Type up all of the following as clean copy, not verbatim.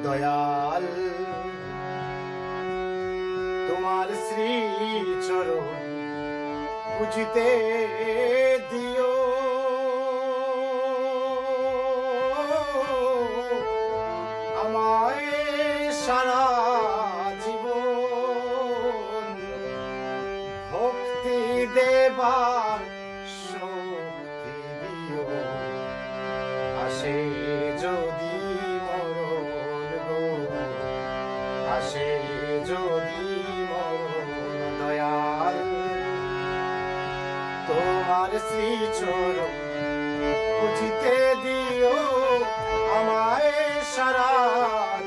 দয়াল তোমার শ্রী চরণ বুঝিতে দিও আমায় সারা জীবন ভক্তি দেবার শক্তি দিও আসে যদি মরণ গো আসে যদি মরণ দয়াল তোমার শ্রী চরণ বুঝিতে দিও আমায় সারা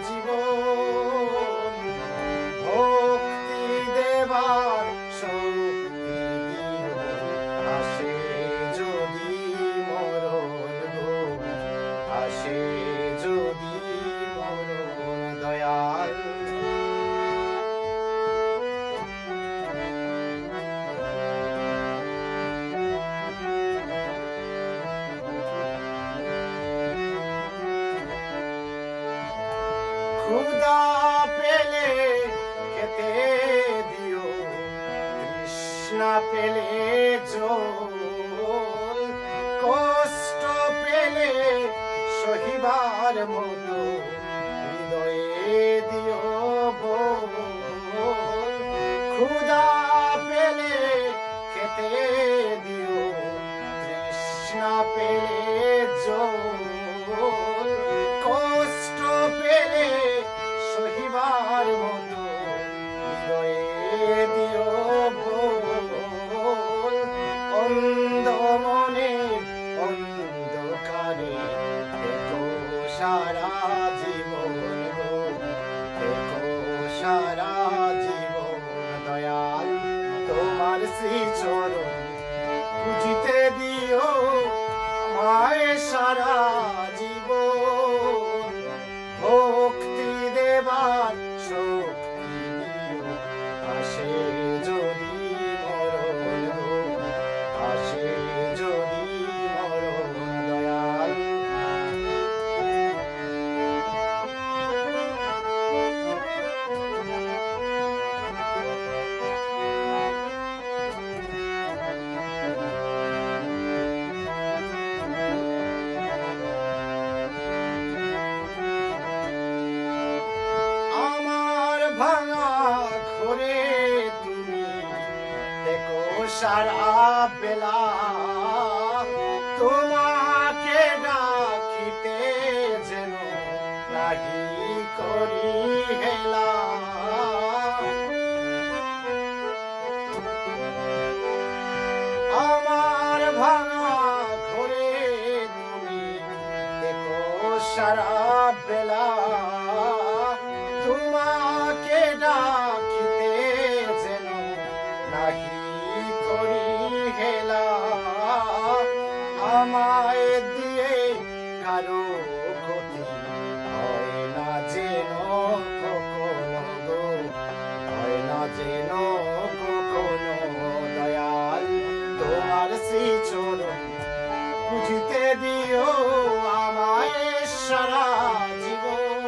জীবন ভক্তি দেবার শক্তি দিও আসে যদি মরণ গো আসে যদি মরণ দয়াল ক্ষুধা পেলে খেতে দিও তৃষ্ণা পেলে জল কষ্ট পেলে সহিবার মতো হৃদয়ে দিও বল ক্ষুধা পেলে খেতে দিও তৃষ্ণা পেলে জল কষ্ট পেলে সহিবার মতো হৃদয়ে দিও বল অন্ধ মনে অন্ধকারে দেখো সারা জীবন গো দেখো সারা জীবন দয়াল তোমার শ্রী চরণ বুঝিতে দিও আমায় সারা জীবন ভক্তি দেবার শক্তি দিও আসে যদি মরণ গো আসে যদি মরণ দয়াল ভাঙা ঘরে তুমি দেখো সারা বেলা তোমাকে ডাকিতে যেন নাহি করি হেলা আমার ভাঙা ঘরে তুমি দেখো সারা বেলা তোমাকে ডাকিতে যেন নাহি করি হেলা আমায় দিয়ে কারো ক্ষতি হয় না যেন কখনো গো হয় না যেন কখনো দয়াল তোমার শ্রী চরণ বুঝিতে দিও আমায় সারা জীবন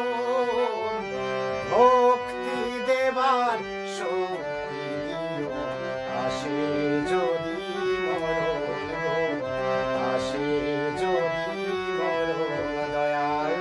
ভক্তি দেবার শক্তি দিও আসে যদি মরণ গো আসে যদি মরণ দয়াল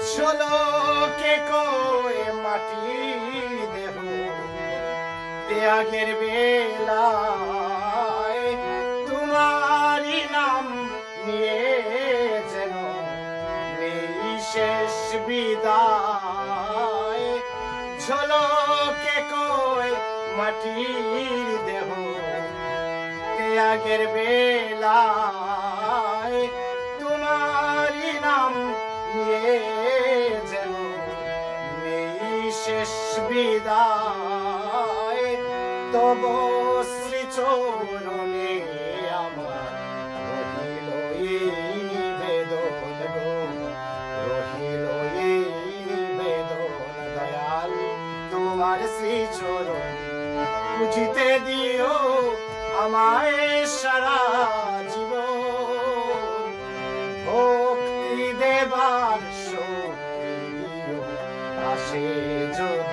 ঝলকে কয়ে মাটি দেহ ত্যাগের বেলায় তোমারই নাম নিয়ে যেন নেই শেষ বিদায় ঝলকে কয়ে মাটির দেহ ত্যাগের বেলায় তোমারই নাম নিয়ে যেন নেই শেষ বিদায় তব শ্রী চরণে আমার রহিল এই নিবে শ্রীচরণ বুঝিতে দিও আমায় সারা জীবন ভক্তি দেবার শক্তি দিও আসে যদি